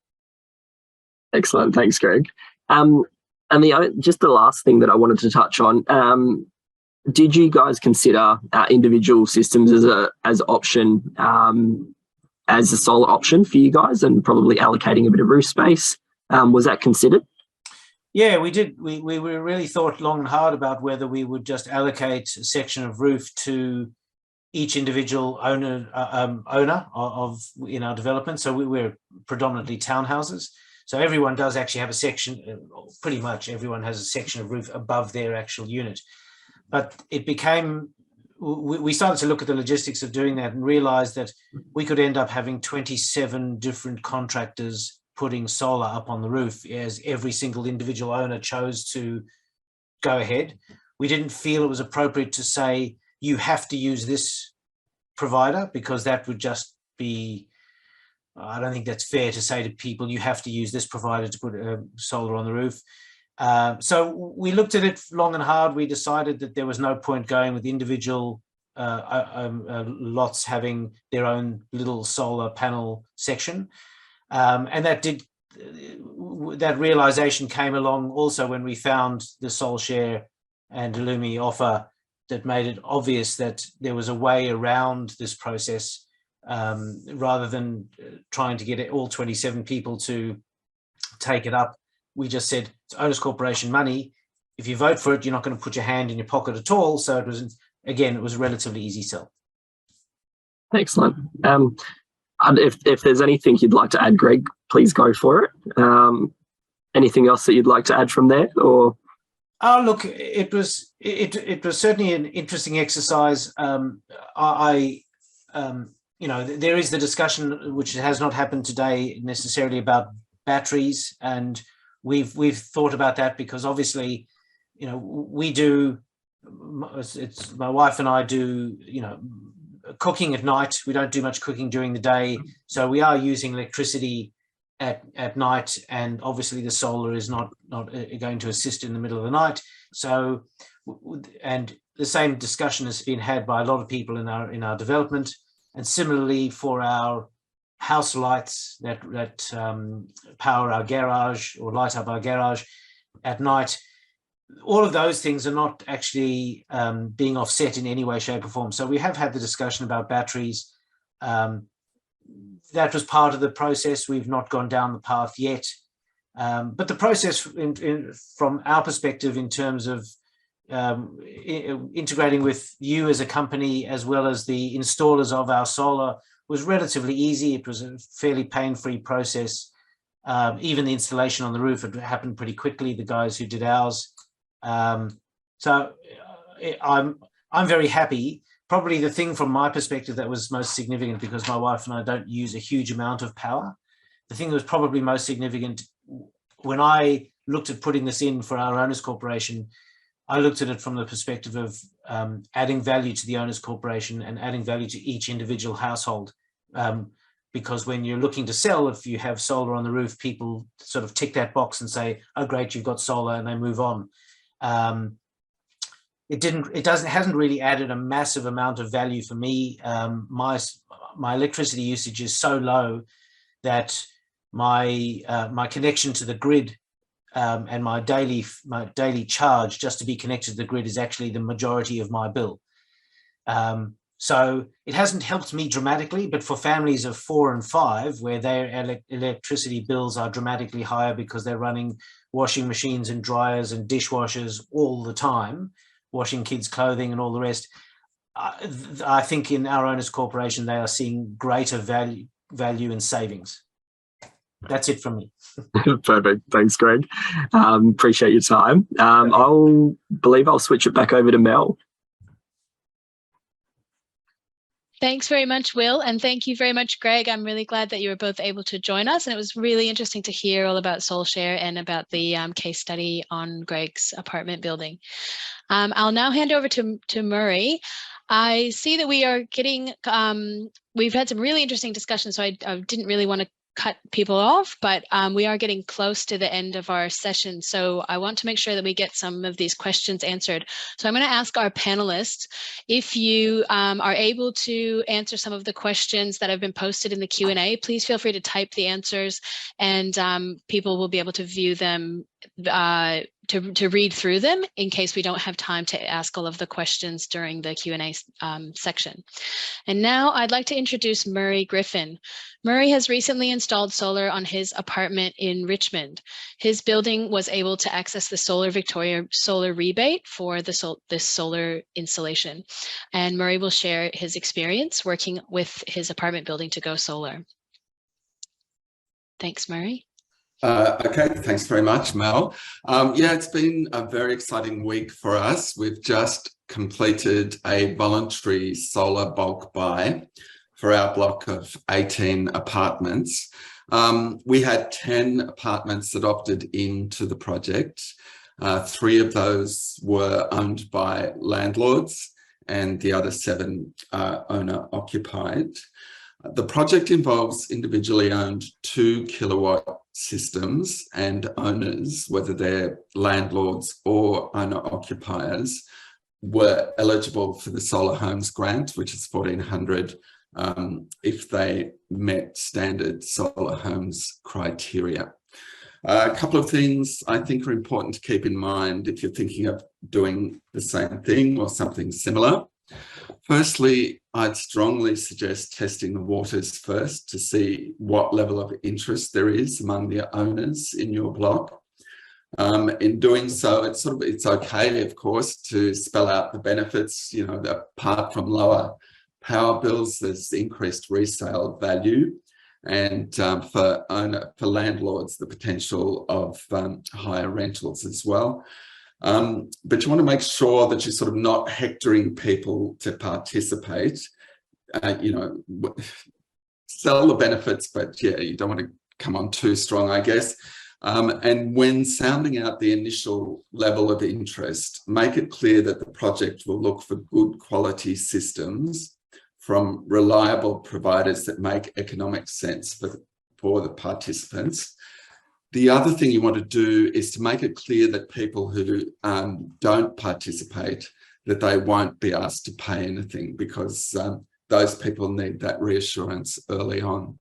Excellent, thanks, Greg. And just the last thing that I wanted to touch on, did you guys consider individual systems as option, as a solar option for you guys, and probably allocating a bit of roof space? Was that considered? Yeah, we did. We really thought long and hard about whether we would just allocate a section of roof to each individual owner of in our development. So we're predominantly townhouses. So everyone does actually have a section, pretty much everyone has a section of roof above their actual unit. But it became, we started to look at the logistics of doing that and realized that we could end up having 27 different contractors putting solar up on the roof, as every single individual owner chose to go ahead. We didn't feel it was appropriate to say, you have to use this provider, because that would just be, I don't think that's fair to say to people, you have to use this provider to put solar on the roof. So we looked at it long and hard. We decided that there was no point going with individual lots having their own little solar panel section. And that realization came along also when we found the Sol Share and Allume offer that made it obvious that there was a way around this process, rather than trying to get all 27 people to take it up. We just said, it's Owners Corporation money. If you vote for it, you're not going to put your hand in your pocket at all. So it was a relatively easy sell. Excellent. If there's anything you'd like to add, Greg, please go for it. Anything else that you'd like to add from there, or? Oh, look, it was certainly an interesting exercise. There is the discussion, which has not happened today necessarily, about batteries, and we've thought about that, because obviously, we do. It's my wife and I do, cooking at night. We don't do much cooking during the day, so we are using electricity at night, and obviously the solar is not going to assist in the middle of the night. So, and the same discussion has been had by a lot of people in our development, and similarly for our house lights that power our garage or light up our garage at night. All of those things are not actually being offset in any way, shape or form. So we have had the discussion about batteries. That was part of the process. We've not gone down the path yet. But the process from our perspective, in terms of integrating with you as a company, as well as the installers of our solar, was relatively easy. It was a fairly pain-free process. Even the installation on the roof had happened pretty quickly, the guys who did ours. So I'm very happy. Probably the thing from my perspective that was most significant, because my wife and I don't use a huge amount of power, the thing that was probably most significant when I looked at putting this in for our owners corporation, I looked at it from the perspective of adding value to the owners corporation and adding value to each individual household. Because when you're looking to sell, if you have solar on the roof, people sort of tick that box and say, oh, great, you've got solar, and they move on. It hasn't really added a massive amount of value for me. My electricity usage is so low that my connection to the grid and my daily charge just to be connected to the grid is actually the majority of my bill. So it hasn't helped me dramatically, but for families of 4 and 5, where their electricity bills are dramatically higher because they're running washing machines and dryers and dishwashers all the time, washing kids' clothing and all the rest, I think in our owners corporation, they are seeing greater value and savings. That's it from me. Perfect. Thanks, Greg. Appreciate your time. I'll switch it back over to Mel. Thanks very much, Will, and thank you very much, Greg. I'm really glad that you were both able to join us, and it was really interesting to hear all about SoulShare and about the case study on Greg's apartment building. I'll now hand over to Murray. I see that we are getting, we've had some really interesting discussions, so I didn't really want to cut people off, but we are getting close to the end of our session. So I want to make sure that we get some of these questions answered. So I'm going to ask our panelists, if you are able to answer some of the questions that have been posted in the Q&A, please feel free to type the answers, and people will be able to view them, to read through them in case we don't have time to ask all of the questions during the Q&A section. And now I'd like to introduce Murray Griffin. Murray has recently installed solar on his apartment in Richmond. His building was able to access the Solar Victoria solar rebate for this solar installation. And Murray will share his experience working with his apartment building to go solar. Thanks, Murray. Okay, thanks very much, Mel. Yeah, it's been a very exciting week for us. We've just completed a voluntary solar bulk buy for our block of 18 apartments. We had 10 apartments that opted into the project. 3 of those were owned by landlords and the other 7 are owner-occupied. The project involves individually owned 2 kilowatt systems, and owners, whether they're landlords or owner-occupiers, were eligible for the Solar Homes grant, which is $1,400 if they met standard Solar Homes criteria. A couple of things I think are important to keep in mind if you're thinking of doing the same thing or something similar. Firstly, I'd strongly suggest testing the waters first to see what level of interest there is among the owners in your block. In doing so, it's okay, of course, to spell out the benefits. You know, apart from lower power bills, there's increased resale value, and for landlords, the potential of higher rentals as well. But you want to make sure that you're sort of not hectoring people to participate. You know, sell the benefits, but yeah, you don't want to come on too strong, I guess. And when sounding out the initial level of interest, make it clear that the project will look for good quality systems from reliable providers that make economic sense for the participants. The other thing you want to do is to make it clear that people who don't participate, that they won't be asked to pay anything, because those people need that reassurance early on.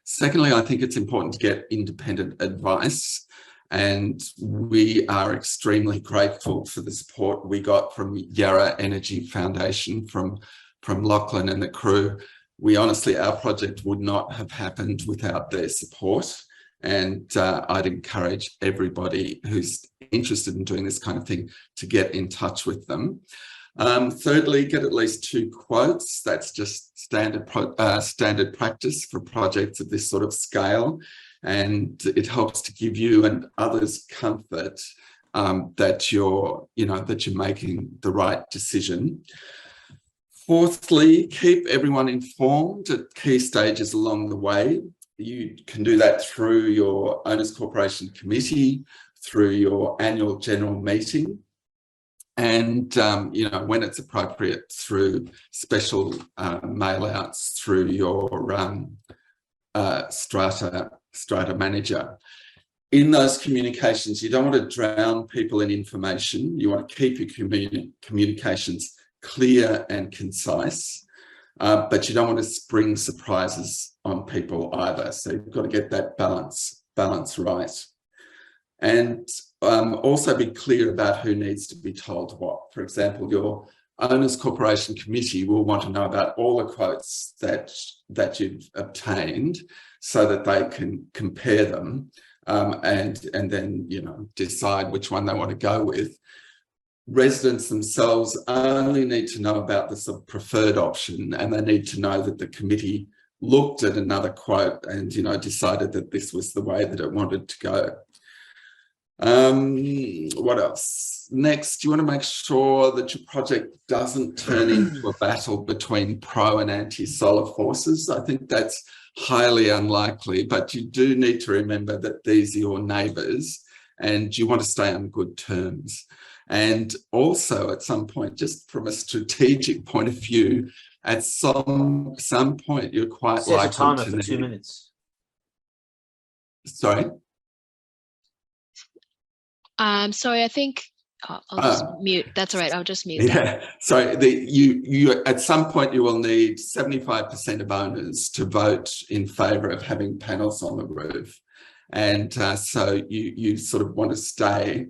Secondly, I think it's important to get independent advice, and we are extremely grateful for the support we got from Yarra Energy Foundation, from Lachlan and the crew. Honestly, our project would not have happened without their support. And I'd encourage everybody who's interested in doing this kind of thing to get in touch with them. Thirdly, get at least 2 quotes. That's just standard practice for projects of this sort of scale. And it helps to give you and others comfort that you're making the right decision. Fourthly, keep everyone informed at key stages along the way. You can do that through your Owners Corporation Committee, through your annual general meeting, and when it's appropriate, through special mail outs through your strata manager. In those communications, you don't want to drown people in information. You want to keep your communications clear and concise, but you don't want to spring surprises on people either. So you've got to get that balance right. And also be clear about who needs to be told what. For example, your Owners Corporation Committee will want to know about all the quotes that you've obtained so that they can compare them and then, decide which one they want to go with. Residents themselves only need to know about the sort of preferred option, and they need to know that the committee looked at another quote and, decided that this was the way that it wanted to go. What else? Next, you want to make sure that your project doesn't turn into a battle between pro and anti-solar forces. I think that's highly unlikely, but you do need to remember that these are your neighbours and you want to stay on good terms. And also at some point, just from a strategic point of view, at some point you're quite likely to timer for 2 minutes. Sorry? Sorry, I think I'll just mute. That's all right. I'll just mute. Yeah. So you at some point you will need 75% of owners to vote in favour of having panels on the roof, and so you sort of want to stay.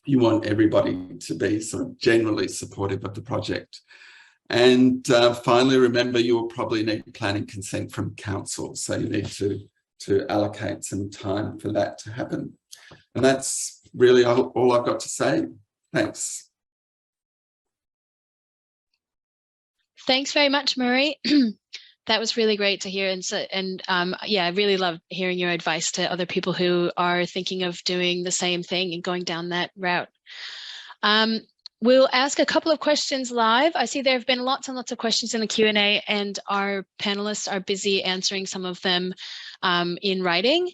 You want everybody to be sort of generally supportive of the project. And finally, remember you will probably need planning consent from council, so you need to allocate some time for that to happen. And that's really all I've got to say. Thanks. Thanks very much, Murray. That was really great to hear. Yeah, I really love hearing your advice to other people who are thinking of doing the same thing and going down that route. We'll ask a couple of questions live. I see there have been lots and lots of questions in the Q&A, and our panelists are busy answering some of them in writing.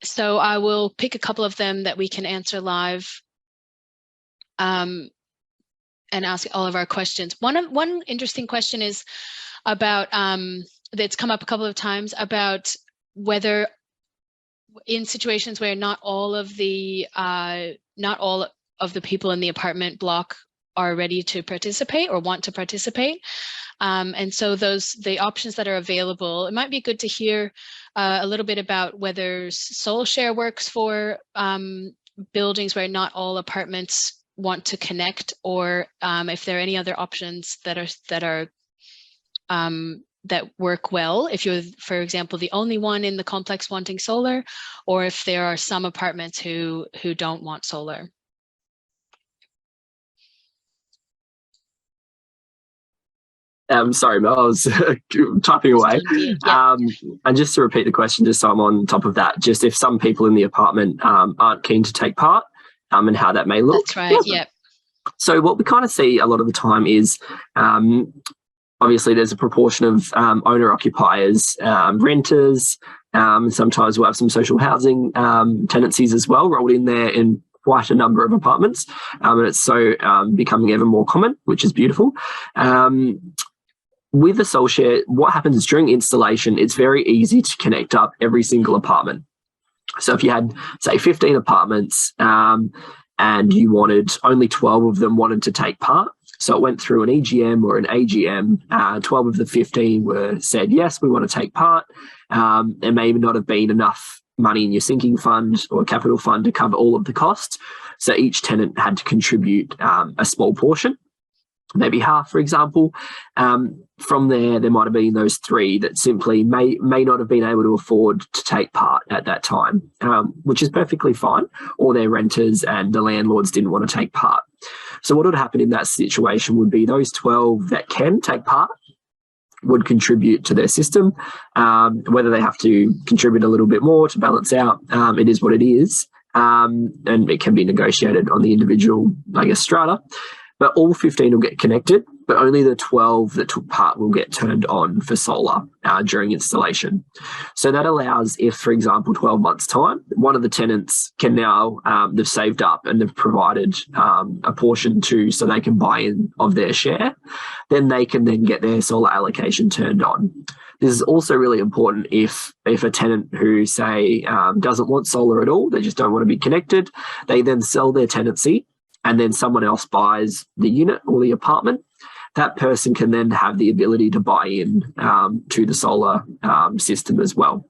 So I will pick a couple of them that we can answer live and ask all of our questions. One interesting question is about, that's come up a couple of times, about whether in situations where not all of the people in the apartment block are ready to participate or want to participate. And so the options that are available, it might be good to hear a little bit about whether Soul Share works for buildings where not all apartments want to connect, or if there are any other options that work well, if you're, for example, the only one in the complex wanting solar, or if there are some apartments who don't want solar. Sorry, Mel, I was typing away. And just to repeat the question, just so I'm on top of that, just if some people in the apartment aren't keen to take part, and how that may look. That's right, yeah. So what we kind of see a lot of the time is, obviously there's a proportion of owner-occupiers, renters, sometimes we'll have some social housing tenancies as well rolled in there in quite a number of apartments, and it's so becoming ever more common, which is beautiful. With the Soul Share, what happens is during installation, it's very easy to connect up every single apartment. So if you had, say, 15 apartments and you wanted, only 12 of them wanted to take part, so it went through an EGM or an AGM, 12 of the 15 were said, yes, we want to take part. There may not have been enough money in your sinking fund or capital fund to cover all of the costs. So each tenant had to contribute a small portion, maybe half, for example. From there might have been those 3 that simply may not have been able to afford to take part at that time, which is perfectly fine, or their renters and the landlords didn't want to take part. So what would happen in that situation would be those 12 that can take part would contribute to their system. Whether they have to contribute a little bit more to balance out, it is what it is. And it can be negotiated on the individual, I guess, strata. But all 15 will get connected, but only the 12 that took part will get turned on for solar during installation. So that allows, if, for example, 12 months' time, one of the tenants can now, they've saved up and they've provided a portion to, so they can buy in of their share, then they can then get their solar allocation turned on. This is also really important if a tenant who, say, doesn't want solar at all, they just don't want to be connected, they then sell their tenancy and then someone else buys the unit or the apartment. That person can then have the ability to buy in to the solar system as well.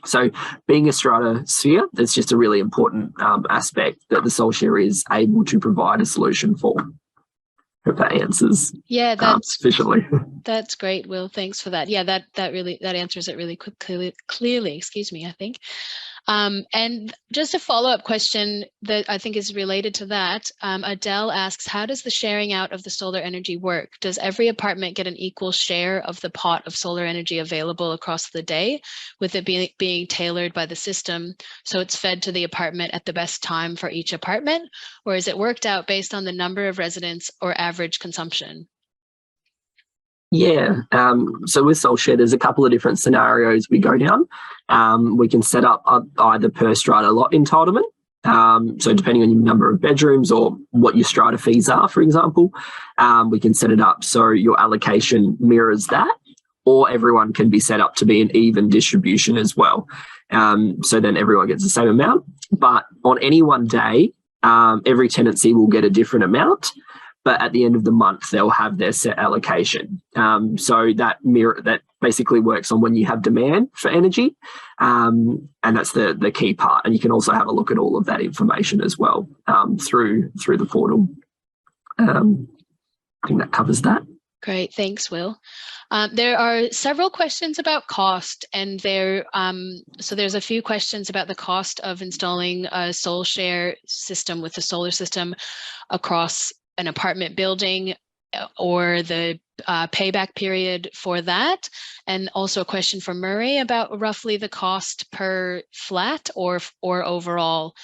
So being a strata sphere, that's just a really important aspect that the SolShare is able to provide a solution for. Hope that answers sufficiently. That's great, Will. Thanks for that. Yeah, that answers it really clearly. Excuse me, I think. And just a follow-up question that I think is related to that. Adele asks, how does the sharing out of the solar energy work? Does every apartment get an equal share of the pot of solar energy available across the day, with it being tailored by the system so it's fed to the apartment at the best time for each apartment? Or is it worked out based on the number of residents or average consumption? Yeah, so with SolShare, there's a couple of different scenarios we go down. We can set up either per strata lot entitlement. So depending on your number of bedrooms or what your strata fees are, for example, we can set it up so your allocation mirrors that, or everyone can be set up to be an even distribution as well. So then everyone gets the same amount. But on any one day, every tenancy will get a different amount. But at the end of the month, they'll have their set allocation. So that basically works on when you have demand for energy, and that's the key part. And you can also have a look at all of that information as well through the portal. I think that covers that. Great, thanks, Will. There are several questions about cost, and so there's a few questions about the cost of installing a SolShare system with the solar system across an apartment building, or the payback period for that, and also a question from Murray about roughly the cost per flat or overall.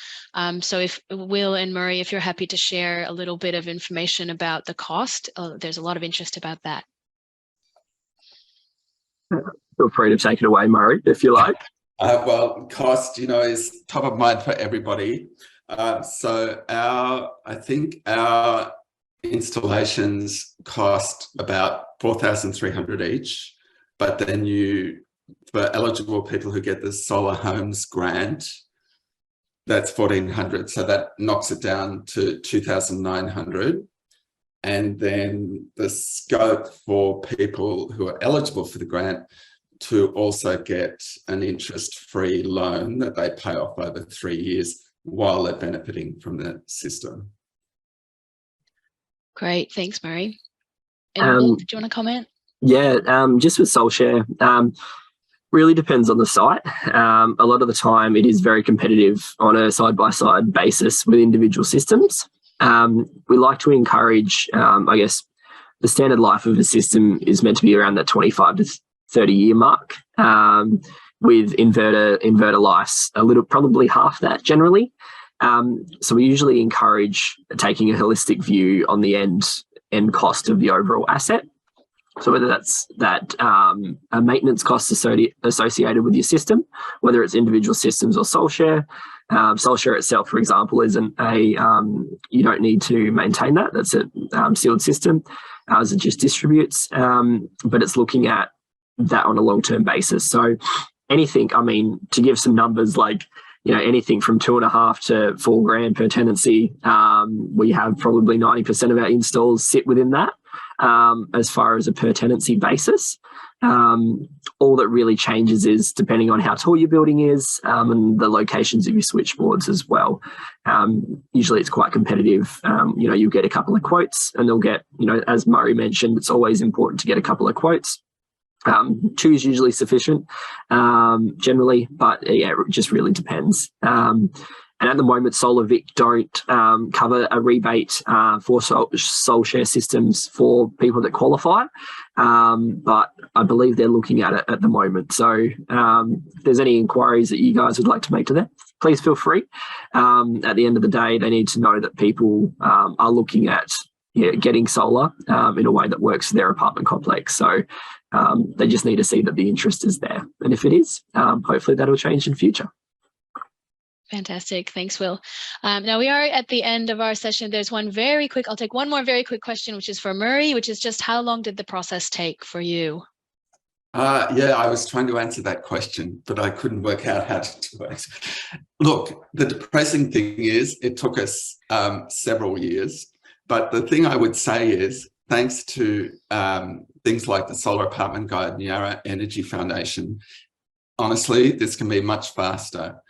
So if Will and Murray, if you're happy to share a little bit of information about the cost, there's a lot of interest about that. Feel free to take it away, Murray, if you like. Well, cost, is top of mind for everybody. So I think our installations cost about 4,300 each, but then for eligible people who get the Solar Homes grant, that's 1,400. So that knocks it down to 2,900. And then the scope for people who are eligible for the grant to also get an interest-free loan that they pay off over 3 years while they're benefiting from the system. Great, thanks, Murray. And Will, did you want to comment? Yeah, just with SolShare, really depends on the site. A lot of the time it is very competitive on a side-by-side basis with individual systems. We like to encourage, I guess, the standard life of a system is meant to be around that 25 to 30 year mark, with inverter lives probably half that generally. So we usually encourage taking a holistic view on the end cost of the overall asset. So whether that's a maintenance cost associated with your system, whether it's individual systems or SolShare. SolShare itself, for example, isn't you don't need to maintain that. That's a sealed system as it just distributes, but it's looking at that on a long-term basis. So anything, to give some numbers, like, anything from $2.5 to $4,000 per tenancy, we have probably 90% of our installs sit within that. As far as a per tenancy basis, all that really changes is depending on how tall your building is, and the locations of your switchboards as well. Usually it's quite competitive. You'll get a couple of quotes, and they'll get, as Murray mentioned, it's always important to get a couple of quotes. 2 is usually sufficient, generally, but yeah, it just really depends. And at the moment, Solar Vic don't cover a rebate for sole share systems for people that qualify. But I believe they're looking at it at the moment. So if there's any inquiries that you guys would like to make to them, please feel free. At the end of the day, they need to know that people are looking at getting solar in a way that works for their apartment complex. So they just need to see that the interest is there. And if it is, hopefully that'll change in future. Fantastic. Thanks, Will. Now we are at the end of our session. There's one very quick, I'll take one more very quick question, which is for Murray, which is just how long did the process take for you? Yeah, I was trying to answer that question, but I couldn't work out how to do it. Look, the depressing thing is it took us several years. But the thing I would say is, thanks to things like the Solar Apartment Guide and Yarra Energy Foundation, honestly, this can be much faster.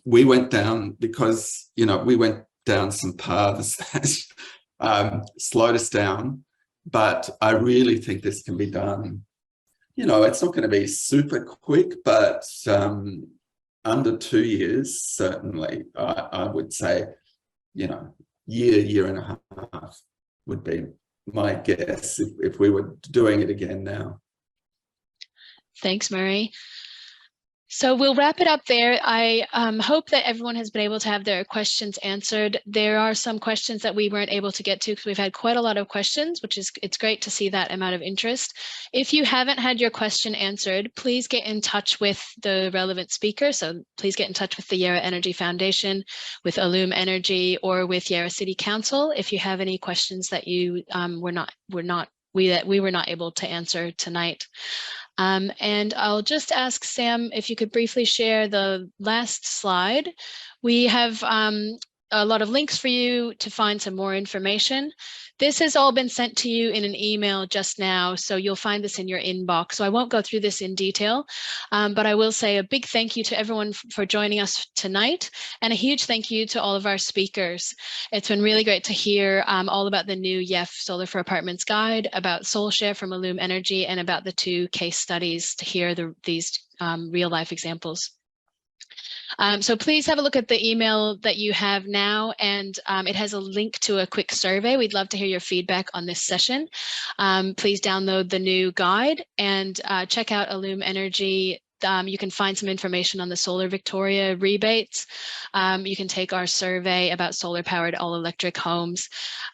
We went down because, we went down some paths that slowed us down, but I really think this can be done. It's not going to be super quick, but under 2 years, certainly, I would say, year and a half would be my guess if we were doing it again now. Thanks, Murray. So we'll wrap it up there. I hope that everyone has been able to have their questions answered. There are some questions that we weren't able to get to because we've had quite a lot of questions, it's great to see that amount of interest. If you haven't had your question answered, please get in touch with the relevant speaker. So please get in touch with the Yarra Energy Foundation, with Allume Energy, or with Yarra City Council if you have any questions that you we were not able to answer tonight. And I'll just ask Sam if you could briefly share the last slide. We have a lot of links for you to find some more information. This has all been sent to you in an email just now, so you'll find this in your inbox. So I won't go through this in detail, but I will say a big thank you to everyone for joining us tonight, and a huge thank you to all of our speakers. It's been really great to hear all about the new YEF Solar for Apartments guide, about SoulShare from Allume Energy, and about the 2 case studies to hear these real life examples. So please have a look at the email that you have now, and it has a link to a quick survey. We'd love to hear your feedback on this session. Please download the new guide and check out Allume Energy. You can find some information on the Solar Victoria rebates. You can take our survey about solar-powered all-electric homes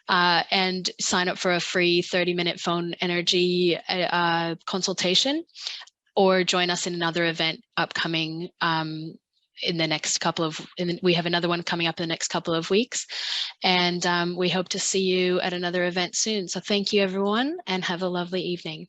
and sign up for a free 30-minute phone energy consultation, or join us in another event upcoming in the next couple of, we have another one coming up in the next couple of weeks, and we hope to see you at another event soon. So thank you, everyone, and have a lovely evening.